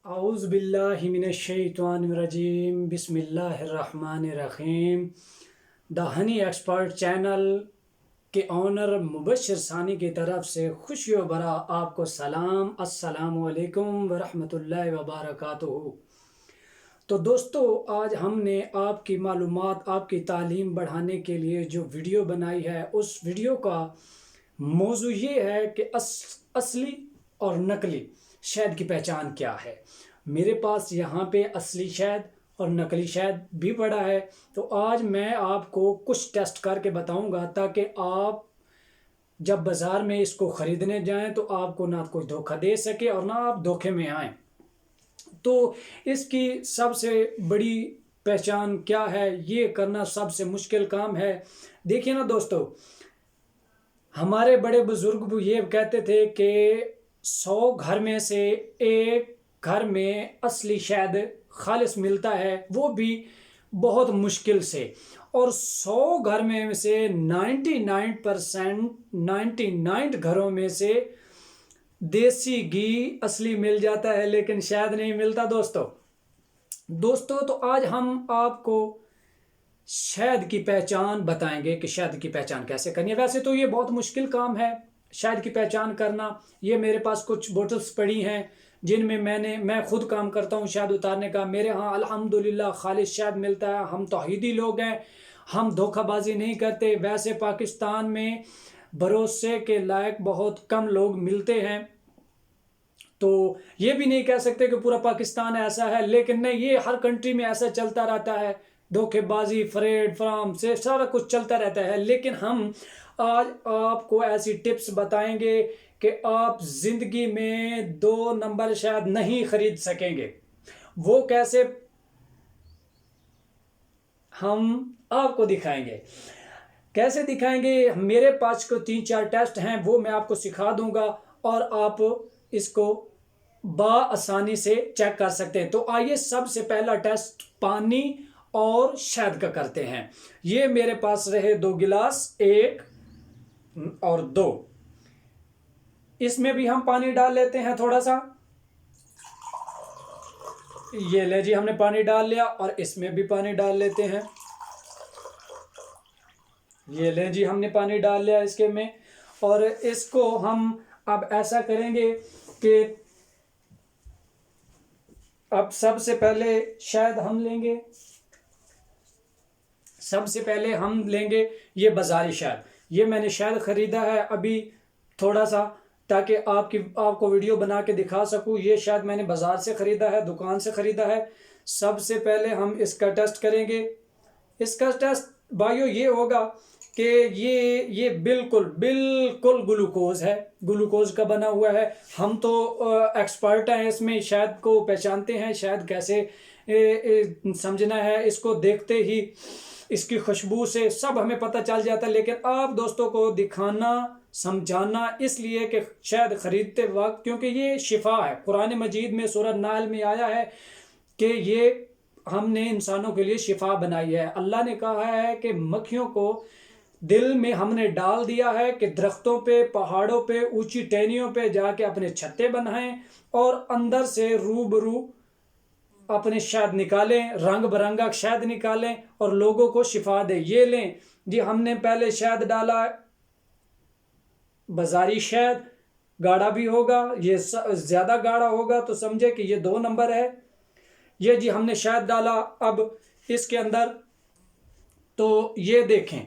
औज़ु बिल्लाहि मिनश शैतानिर रजीम बिस्मिल्लाहिर्रहमानिर्रहीम। The honey expert channel के ऑनर मुबश्शिर सानी की तरफ से खुशियों भरा आपको सलाम, अस्सलामु अलैकुम व रहमतुल्लाहि व बरकातुहू। तो दोस्तों, आज हमने आपकी मालूमात, आपकी तालीम बढ़ाने के लिए जो वीडियो बनाई है, उस वीडियो का मौजू ये है कि असली और नकली शहद की पहचान क्या है। मेरे पास यहाँ पे असली शहद और नकली शहद भी पड़ा है। तो आज मैं आपको कुछ टेस्ट करके बताऊंगा ताकि आप जब बाज़ार में इसको ख़रीदने जाएं तो आपको ना कोई धोखा दे सके और ना आप धोखे में आएँ। तो इसकी सबसे बड़ी पहचान क्या है, ये करना सबसे मुश्किल काम है। देखिए ना दोस्तों, हमारे बड़े बुजुर्ग ये कहते थे कि 100 घर में से एक घर में असली शहद खालिस मिलता है, वो भी बहुत मुश्किल से। और 100 घर में से 99% घरों में से देसी घी असली मिल जाता है, लेकिन शहद नहीं मिलता दोस्तों। तो आज हम आपको शहद की पहचान बताएंगे कि शहद की पहचान कैसे करनी है। वैसे तो ये बहुत मुश्किल काम है शहद की पहचान करना। ये मेरे पास कुछ बोतल्स पड़ी हैं जिनमें मैं खुद काम करता हूँ शहद उतारने का। मेरे यहाँ अल्हम्दुलिल्लाह खालिस शहद मिलता है। हम तौहीदी लोग हैं, हम धोखाबाजी नहीं करते। वैसे पाकिस्तान में भरोसे के लायक बहुत कम लोग मिलते हैं, तो ये भी नहीं कह सकते कि पूरा पाकिस्तान ऐसा है, लेकिन नहीं, ये हर कंट्री में ऐसा चलता रहता है। धोखेबाजी, फ्रेड फ्राम से सारा कुछ चलता रहता है। लेकिन हम आज आपको ऐसी टिप्स बताएंगे कि आप जिंदगी में 2 नंबर शायद नहीं खरीद सकेंगे। वो कैसे, हम आपको दिखाएंगे। कैसे दिखाएंगे? मेरे पास को 3-4 टेस्ट हैं, वो मैं आपको सिखा दूंगा और आप इसको आसानी से चेक कर सकते हैं। तो आइए सबसे पहला टेस्ट पानी और शहद का करते हैं। ये मेरे पास रहे 2 गिलास, 1 और 2। इसमें भी हम पानी डाल लेते हैं थोड़ा सा। ये ले जी, हमने पानी डाल लिया और इसमें भी पानी डाल लेते हैं। ये ले जी, हमने पानी डाल लिया इसके में। और इसको हम अब ऐसा करेंगे कि अब सबसे पहले शहद हम लेंगे। सबसे पहले हम लेंगे ये बाजारी शहद। ये मैंने शहद ख़रीदा है अभी थोड़ा सा, ताकि आपको वीडियो बना के दिखा सकूँ। ये शहद मैंने बाज़ार से ख़रीदा है, दुकान से ख़रीदा है। सबसे पहले हम इसका टेस्ट करेंगे। इसका टेस्ट भाइयों ये होगा कि ये बिल्कुल ग्लूकोज है, ग्लूकोज का बना हुआ है। हम तो एक्सपर्ट हैं इसमें, शहद को पहचानते हैं। शहद कैसे समझना है, इसको देखते ही इसकी खुशबू से सब हमें पता चल जाता है। लेकिन आप दोस्तों को दिखाना, समझाना इसलिए कि शहद खरीदते वक्त, क्योंकि ये शिफा है। कुरान मजीद में सूरह नाल में आया है कि ये हमने इंसानों के लिए शिफा बनाई है। अल्लाह ने कहा है कि मक्खियों को दिल में हमने डाल दिया है कि दरख्तों पे, पहाड़ों पे, ऊंची टहनियों पे जाके अपने छत्ते बनाएं और अंदर से रूबरू अपने शहद निकालें, रंग बिरंगा शहद निकालें और लोगों को शिफा दें। ये लें जी, हमने पहले शहद डाला, बाजारी शहद गाढ़ा भी होगा, ये ज़्यादा गाढ़ा होगा तो समझे कि ये 2 नंबर है। ये जी हमने शहद डाला अब इसके अंदर, तो ये देखें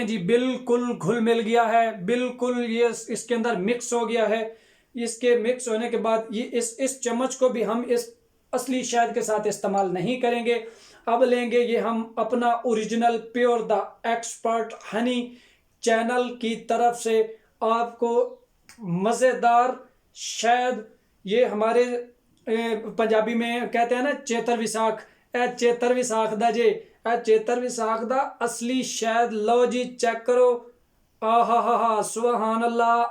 जी, बिल्कुल घुल मिल गया है, बिल्कुल ये इसके अंदर मिक्स हो गया है। इसके मिक्स होने के बाद ये इस चम्मच को भी हम इस असली शहद के साथ इस्तेमाल नहीं करेंगे। अब लेंगे ये हम अपना original pure the expert Honey channel की तरफ से आपको मज़ेदार शहद, ये हमारे पंजाबी में कहते हैं ना चेतर विसाख, चेतर विसाख दा जे, चेतर विसाख दा असली शहद। लो जी, चेक करो। आहा सुभान अल्लाह,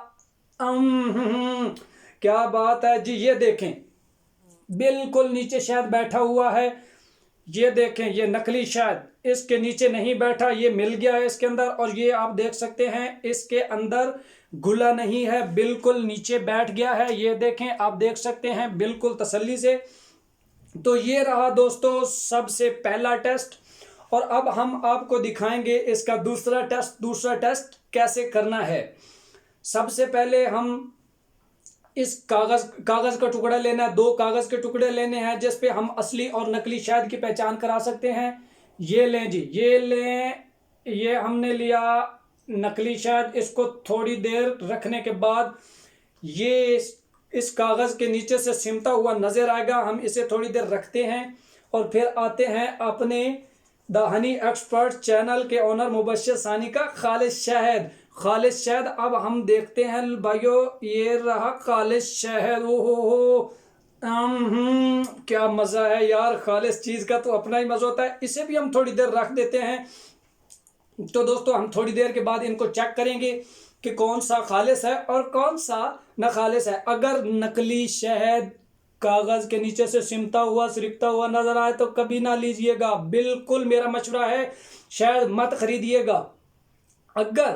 क्या बात है जी। ये देखें, बिल्कुल नीचे शहद बैठा हुआ है। ये देखें, ये नकली शहद, इसके नीचे नहीं बैठा, ये मिल गया है इसके अंदर। और ये आप देख सकते हैं इसके अंदर घुला नहीं है, बिल्कुल नीचे बैठ गया है। ये देखें, आप देख सकते हैं बिल्कुल तसल्ली से। तो ये रहा दोस्तों सबसे पहला टेस्ट। और अब हम आपको दिखाएंगे इसका दूसरा टेस्ट। दूसरा टेस्ट कैसे करना है। सबसे पहले हम इस कागज का टुकड़ा लेना है। 2 कागज के टुकड़े लेने हैं जिस पे हम असली और नकली शहद की पहचान करा सकते हैं। ये लें जी, ये लें। ये हमने लिया नकली शहद। इसको थोड़ी देर रखने के बाद ये इस कागज के नीचे से सिमटा हुआ नजर आएगा। हम इसे थोड़ी देर रखते हैं और फिर आते हैं अपने द हनी एक्सपर्ट चैनल के ओनर मुबश्शिर सानी का खालिश शहद। खालिश शहद अब हम देखते हैं भाइयों, ये रहा खालिश शहद। ओहो, क्या मज़ा है यार, खालिश चीज़ का तो अपना ही मज़ा होता है। इसे भी हम थोड़ी देर रख देते हैं। तो दोस्तों हम थोड़ी देर के बाद इनको चेक करेंगे कि कौन सा खालिश है और कौन सा न खालिश है। अगर नकली शहद कागज के नीचे से सिमटा हुआ सिरकता हुआ नजर आए तो कभी ना लीजिएगा, बिल्कुल मेरा मशवरा है, शहद मत खरीदिएगा। अगर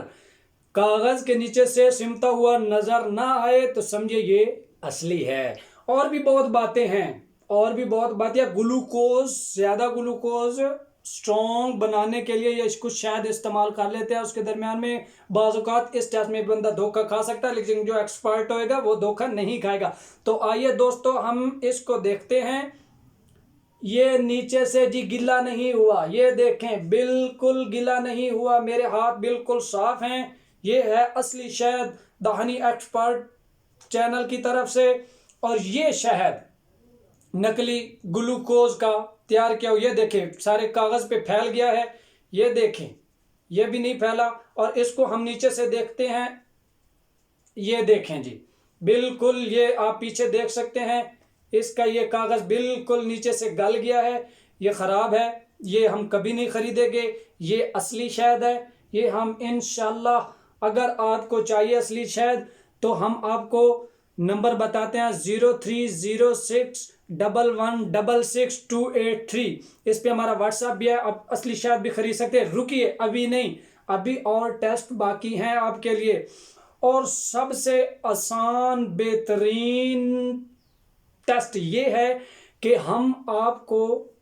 कागज के नीचे से सिमटा हुआ नजर ना आए तो समझिए ये असली है। और भी बहुत बातें हैं, और भी बहुत बातें। ग्लूकोज, ज्यादा ग्लूकोज स्ट्रॉन्ग बनाने के लिए ये कुछ शायद इस्तेमाल कर लेते हैं। उसके दरमियान में बाज़ औक़ात इस टेस्ट में बंदा धोखा खा सकता है, लेकिन जो एक्सपर्ट होएगा वो धोखा नहीं खाएगा। तो आइए दोस्तों हम इसको देखते हैं। ये नीचे से जी गिला नहीं हुआ, ये देखें बिल्कुल गिला नहीं हुआ, मेरे हाथ बिल्कुल साफ हैं। ये है असली शहद द हनी एक्सपर्ट चैनल की तरफ से। और ये शहद नकली ग्लूकोज का तैयार किया हुआ। ये देखें सारे कागज पे फैल गया है, ये देखें ये भी नहीं फैला। और इसको हम नीचे से देखते हैं, ये देखें जी बिल्कुल, ये आप पीछे देख सकते हैं इसका ये कागज बिल्कुल नीचे से गल गया है, ये खराब है, ये हम कभी नहीं खरीदेंगे। ये असली शहद है। ये हम इंशाल्लाह, अगर आपको चाहिए असली शहद तो हम आपको नंबर बताते हैं 030611666283। इस पे हमारा व्हाट्सएप भी है, आप असली शहद भी खरीद सकते हैं। रुकिए, अभी नहीं, अभी और टेस्ट बाकी हैं आपके लिए। और सबसे आसान बेहतरीन टेस्ट ये है कि हम आपको,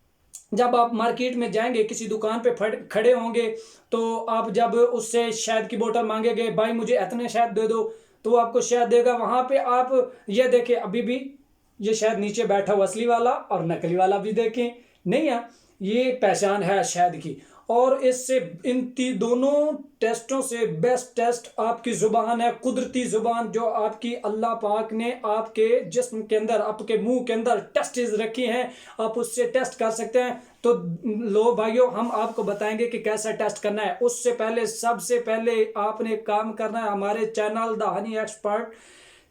जब आप मार्केट में जाएंगे किसी दुकान पे खड़े होंगे तो आप जब उससे शहद की बोतल मांगेंगे, भाई मुझे इतने शहद दे दो, तो वो आपको शहद देगा। वहां पे आप ये देखें, अभी भी ये शहद नीचे बैठा हुआ असली वाला और नकली वाला भी देखें, नहीं है, ये पहचान है शहद की। और इससे इन दोनों टेस्टों से बेस्ट टेस्ट आपकी जुबान है, कुदरती जुबान जो आपकी अल्लाह पाक ने आपके जिस्म के अंदर, आपके मुंह के अंदर टेस्टिस रखी हैं, आप उससे टेस्ट कर सकते हैं। तो लो भाइयों, हम आपको बताएंगे कि कैसा टेस्ट करना है। उससे पहले, सबसे पहले आपने काम करना है, हमारे channel the honey expert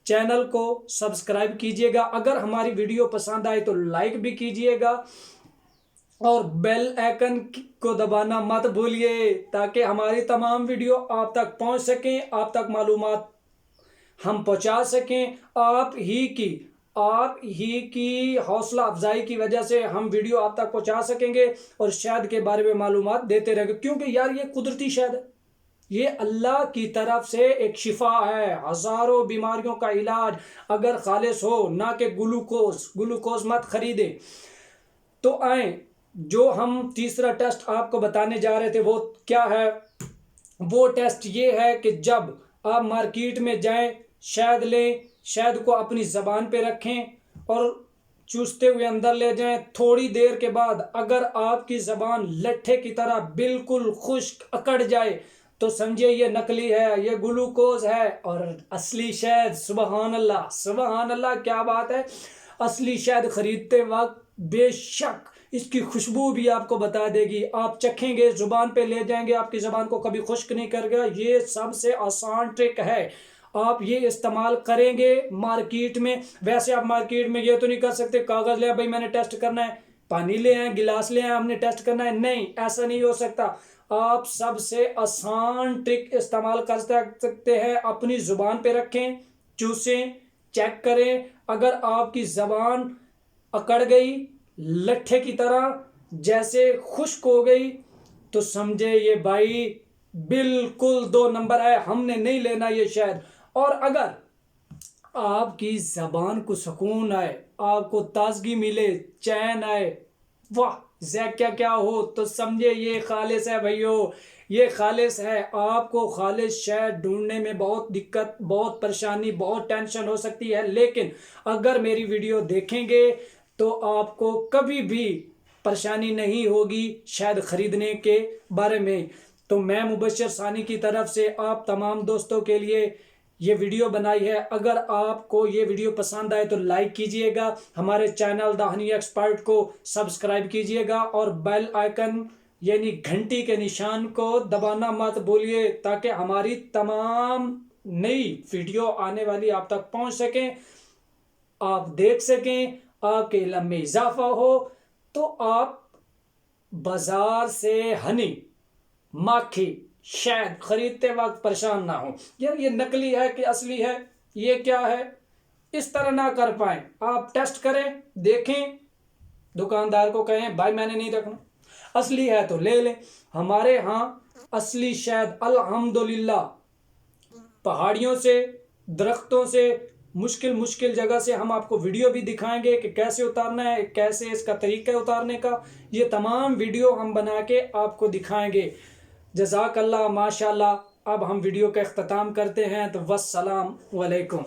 channel को सब्सक्राइब कीजिएगा। अगर हमारी वीडियो पसंद आए तो लाइक भी कीजिएगा और बेल आइकन को दबाना मत भूलिए, ताकि हमारी तमाम वीडियो आप तक पहुंच सकें, आप तक मालूमात हम पहुंचा सकें। आप ही की हौसला अफजाई की वजह से हम वीडियो आप तक पहुंचा सकेंगे और शहद के बारे में मालूमात देते रहेंगे। क्योंकि यार ये कुदरती शहद है, ये अल्लाह की तरफ से एक शिफा है, हजारों बीमारियों का इलाज अगर खालिस हो, ना कि ग्लूकोज मत खरीदे। तो आए, जो हम तीसरा टेस्ट आपको बताने जा रहे थे वो क्या है। वो टेस्ट ये है कि जब आप मार्केट में जाएं, शहद लें, शहद को अपनी ज़बान पे रखें और चूसते हुए अंदर ले जाएं। थोड़ी देर के बाद अगर आपकी ज़बान लट्ठे की तरह बिल्कुल खुश्क अकड़ जाए तो समझिए ये नकली है, ये ग्लूकोज है। और असली शहद, सुबहान अल्लाह, सुबहान अल्लाह, क्या बात है। असली शहद खरीदते वक्त बेशक इसकी खुशबू भी आपको बता देगी, आप चखेंगे, जुबान पे ले जाएंगे, आपकी ज़बान को कभी खुश्क नहीं करेगा। ये सबसे आसान ट्रिक है, आप ये इस्तेमाल करेंगे मार्केट में। वैसे आप मार्केट में ये तो नहीं कर सकते कागज़ ले भाई मैंने टेस्ट करना है, पानी ले आए, गिलास ले आए, हमने टेस्ट करना है, नहीं, ऐसा नहीं हो सकता। आप सबसे आसान ट्रिक इस्तेमाल कर सकते हैं, अपनी ज़ुबान पे रखें, चूसें, चेक करें। अगर आपकी ज़बान अकड़ गई, लट्ठे की तरह जैसे खुश्क हो गई, तो समझे ये भाई बिल्कुल 2 नंबर है, हमने नहीं लेना ये शहद। और अगर आपकी जबान को सुकून आए, आपको ताजगी मिले, चैन आए, वाह क्या क्या हो, तो समझे ये खालिस है भैयो, ये खालिस है। आपको खालिस शहद ढूंढने में बहुत दिक्कत, बहुत परेशानी, बहुत टेंशन हो सकती है, लेकिन अगर मेरी वीडियो देखेंगे तो आपको कभी भी परेशानी नहीं होगी शहद खरीदने के बारे में। तो मैं मुबश्शिर सानी की तरफ से आप तमाम दोस्तों के लिए ये वीडियो बनाई है। अगर आपको ये वीडियो पसंद आए तो लाइक कीजिएगा, हमारे चैनल द हनी एक्सपर्ट को सब्सक्राइब कीजिएगा और बेल आइकन यानी घंटी के निशान को दबाना मत भूलिए, ताकि हमारी तमाम नई वीडियो आने वाली आप तक पहुंच सकें, आप देख सकें, आपके इल्म में इजाफा हो। तो आप बाजार से हनी, माखी, शहद खरीदते वक्त परेशान ना हो, यार ये नकली है कि असली है, ये क्या है, इस तरह ना कर पाए। आप टेस्ट करें, देखें, दुकानदार को कहें भाई मैंने नहीं देखना, असली है तो ले लें। हमारे यहाँ असली शहद अल्हम्दुलिल्लाह पहाड़ियों से, दरख्तों से, मुश्किल मुश्किल जगह से हम आपको वीडियो भी दिखाएंगे कि कैसे उतारना है, कैसे इसका तरीका है उतारने का। ये तमाम वीडियो हम बना के आपको दिखाएंगे। जज़ाकल्लाह, माशाल्लाह। अब हम वीडियो का इख्तिताम करते हैं, तो वस्सलाम वालेकुम।